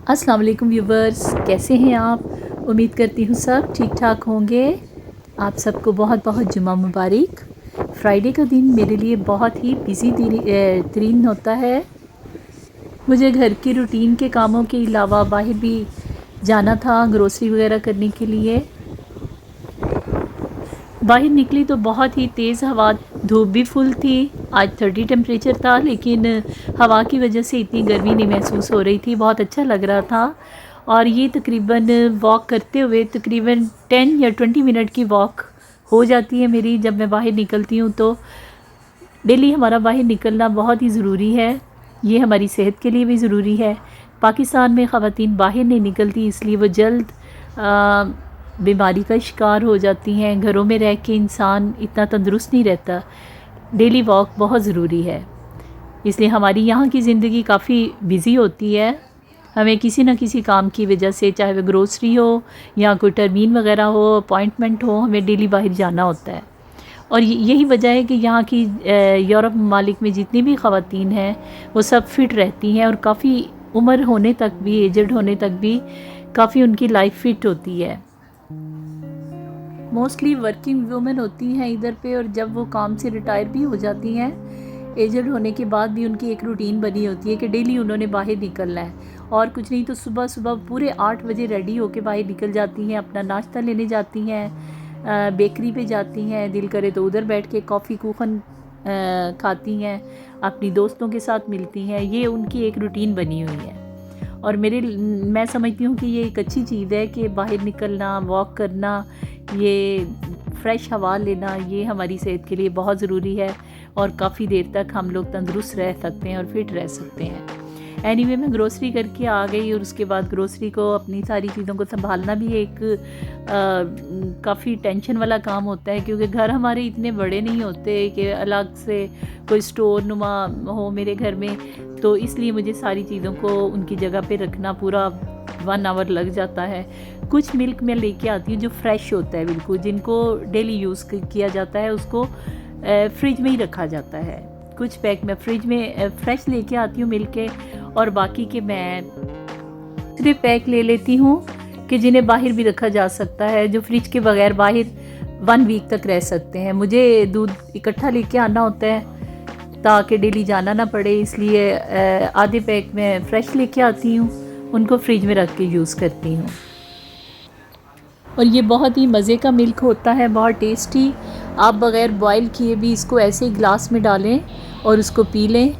अस्सलाम वालेकुम व्यूवर्स, कैसे हैं आप? उम्मीद करती हूँ सब ठीक ठाक होंगे। आप सबको बहुत बहुत जुमा मुबारक। फ्राइडे का दिन मेरे लिए बहुत ही बिज़ी तरीन होता है। मुझे घर की रूटीन के कामों के अलावा बाहर भी जाना था ग्रोसरी वगैरह करने के लिए। बाहर निकली तो बहुत ही तेज़ हवा, धूप भी फुल थी। आज 30 टेम्परेचर था, लेकिन हवा की वजह से इतनी गर्मी नहीं महसूस हो रही थी। बहुत अच्छा लग रहा था। और ये तकरीबन वॉक करते हुए तकरीबन 10 या 20 मिनट की वॉक हो जाती है मेरी जब मैं बाहर निकलती हूँ। तो डेली हमारा बाहर निकलना बहुत ही ज़रूरी है। ये हमारी सेहत के लिए भी ज़रूरी है। पाकिस्तान में ख़वातीन बाहर नहीं निकलती, इसलिए वो जल्द बीमारी का शिकार हो जाती हैं। घरों में रह के इंसान इतना तंदुरुस्त नहीं रहता। डेली वॉक बहुत ज़रूरी है। इसलिए हमारी यहाँ की ज़िंदगी काफ़ी बिज़ी होती है। हमें किसी न किसी काम की वजह से, चाहे वह ग्रोसरी हो या कोई टर्मीन वगैरह हो, अपॉइंटमेंट हो, हमें डेली बाहर जाना होता है। और यही वजह है कि यहाँ की यूरोप ममालिक में जितनी भी ख़वातीन हैं वो सब फिट रहती हैं और काफ़ी उम्र होने तक भी, एजड होने तक भी काफ़ी उनकी लाइफ फिट होती है। मोस्टली वर्किंग वूमेन होती हैं इधर पे, और जब वो काम से रिटायर भी हो जाती हैं एजड होने के बाद भी उनकी एक रूटीन बनी होती है कि डेली उन्होंने बाहर निकलना है। और कुछ नहीं तो सुबह सुबह पूरे 8 बजे रेडी होके बाहर निकल जाती हैं, अपना नाश्ता लेने जाती हैं, बेकरी पे जाती हैं, दिल करे तो उधर बैठ के कॉफ़ी कूखन खाती हैं, अपनी दोस्तों के साथ मिलती हैं। ये उनकी एक रूटीन बनी हुई है। और मैं समझती हूँ कि ये एक अच्छी चीज़ है कि बाहर निकलना, वॉक करना, ये फ्रेश हवा लेना, ये हमारी सेहत के लिए बहुत ज़रूरी है। और काफ़ी देर तक हम लोग तंदुरुस्त रह सकते हैं और फिट रह सकते हैं। एनीवे, मैं ग्रोसरी करके आ गई, और उसके बाद ग्रोसरी को, अपनी सारी चीज़ों को संभालना भी एक काफ़ी टेंशन वाला काम होता है, क्योंकि घर हमारे इतने बड़े नहीं होते कि अलग से कोई स्टोर नुमा हो मेरे घर में। तो इसलिए मुझे सारी चीज़ों को उनकी जगह पे रखना पूरा 1 आवर लग जाता है। कुछ मिल्क मैं लेके आती हूँ जो फ्रेश होता है बिल्कुल, जिनको डेली यूज़ किया जाता है, उसको फ्रिज में ही रखा जाता है। कुछ पैक मैं फ्रिज में फ्रेश लेके आती हूँ मिल्क के, और बाकी के मैं सिर्फ पैक ले लेती हूँ कि जिन्हें बाहर भी रखा जा सकता है, जो फ्रिज के बगैर बाहर 1 वीक तक रह सकते हैं। मुझे दूध इकट्ठा लेके आना होता है ताकि डेली जाना ना पड़े, इसलिए आधे पैक मैं फ़्रेश लेके आती हूँ, उनको फ्रिज में रख के यूज़ करती हूँ। और ये बहुत ही मज़े का मिल्क होता है, बहुत टेस्टी। आप बग़ैर बॉयल किए भी इसको ऐसे ही ग्लास में डालें और उसको पी लें।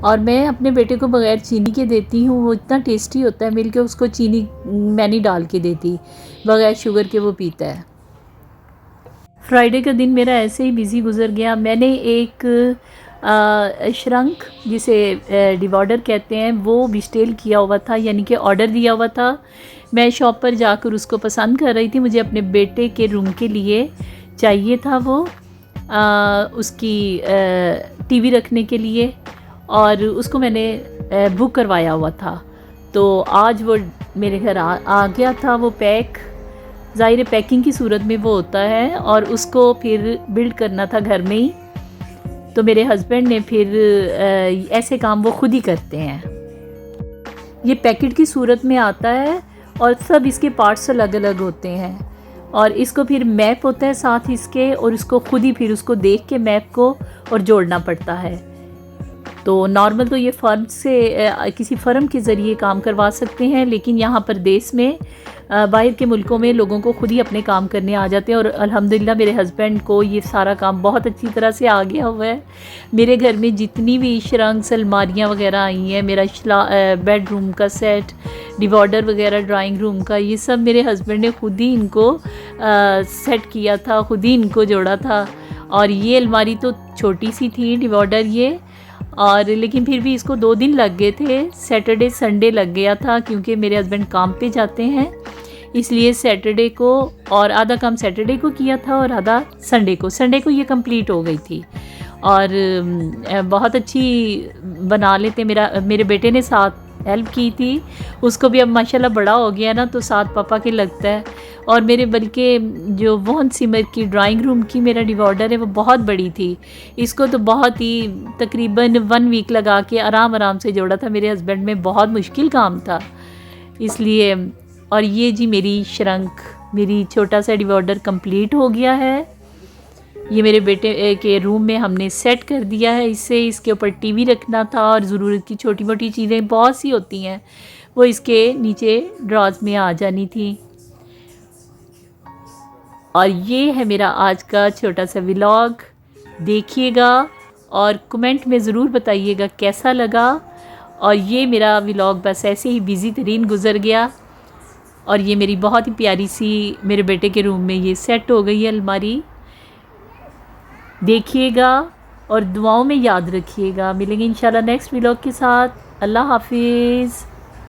और मैं अपने बेटे को बग़ैर चीनी के देती हूँ, वो इतना टेस्टी होता है मिल्क, उसको चीनी मैं नहीं डाल के देती, बग़ैर शुगर के वो पीता है। फ्राइडे का दिन मेरा ऐसे ही बिज़ी गुज़र गया। मैंने एक श्रंक, जिसे डिवॉर्डर कहते हैं, वो बिस्टेल किया हुआ था, यानी कि ऑर्डर दिया हुआ था। मैं शॉप पर जाकर उसको पसंद कर रही थी। मुझे अपने बेटे के रूम के लिए चाहिए था वो, उसकी टीवी रखने के लिए, और उसको मैंने बुक करवाया हुआ था। तो आज वो मेरे घर आ गया था। वो पैक, ज़ाहिर पैकिंग की सूरत में वो होता है, और उसको फिर बिल्ड करना था घर में ही। तो मेरे हस्बैंड ने फिर ऐसे काम वो खुद ही करते हैं। ये पैकेट की सूरत में आता है और सब इसके पार्ट्स अलग अलग होते हैं, और इसको फिर मैप होता है साथ इसके, और इसको खुद ही फिर उसको देख के मैप को और जोड़ना पड़ता है। तो नॉर्मल तो ये फर्म से किसी फर्म के ज़रिए काम करवा सकते हैं, लेकिन यहाँ पर देश में बाहर के मुल्कों में लोगों को खुद ही अपने काम करने आ जाते हैं। और अल्हम्दुलिल्लाह मेरे हस्बैंड को ये सारा काम बहुत अच्छी तरह से आ गया हुआ है। मेरे घर में जितनी भी श्रंक्स, अलमारियाँ वगैरह आई हैं, मेरा बेडरूम का सेट, डिवॉर्डर वगैरह, ड्राइंग रूम का, ये सब मेरे हस्बैंड ने खुद ही इनको सेट किया था, खुद ही इनको जोड़ा था। और ये अलमारी तो छोटी सी थी, डिवॉर्डर ये, और लेकिन फिर भी इसको 2 दिन लग गए थे। सैटरडे संडे लग गया था, क्योंकि मेरे हस्बैंड काम पे जाते हैं, इसलिए सैटरडे को, और आधा काम सैटरडे को किया था और आधा संडे को ये कंप्लीट हो गई थी। और बहुत अच्छी बना लेते, मेरे बेटे ने साथ हेल्प की थी। उसको भी अब माशाल्लाह बड़ा हो गया ना, तो साथ पापा के लगता है। और मेरे बल्कि जो वोहन सिमर की ड्राइंग रूम की मेरा डिवॉर्डर है, वो बहुत बड़ी थी। इसको तो बहुत ही तकरीबन 1 वीक लगा के आराम से जोड़ा था मेरे हस्बैंड में। बहुत मुश्किल काम था, इसलिए। और ये जी मेरी श्रंक, मेरी छोटा सा डिवॉर्डर कंप्लीट हो गया है। ये मेरे बेटे के रूम में हमने सेट कर दिया है इसे। इसके ऊपर टीवी रखना था और ज़रूरत की छोटी मोटी चीज़ें बहुत सी होती हैं वो इसके नीचे ड्रॉज में आ जानी थी। और ये है मेरा आज का छोटा सा व्लॉग, देखिएगा और कमेंट में ज़रूर बताइएगा कैसा लगा। और ये मेरा व्लॉग बस ऐसे ही बिज़ी तरीन गुज़र गया। और ये मेरी बहुत ही प्यारी सी मेरे बेटे के रूम में ये सेट हो गई है अलमारी। देखिएगा और दुआओं में याद रखिएगा। मिलेंगे इंशाल्लाह नेक्स्ट व्लॉग के साथ। अल्लाह हाफिज़।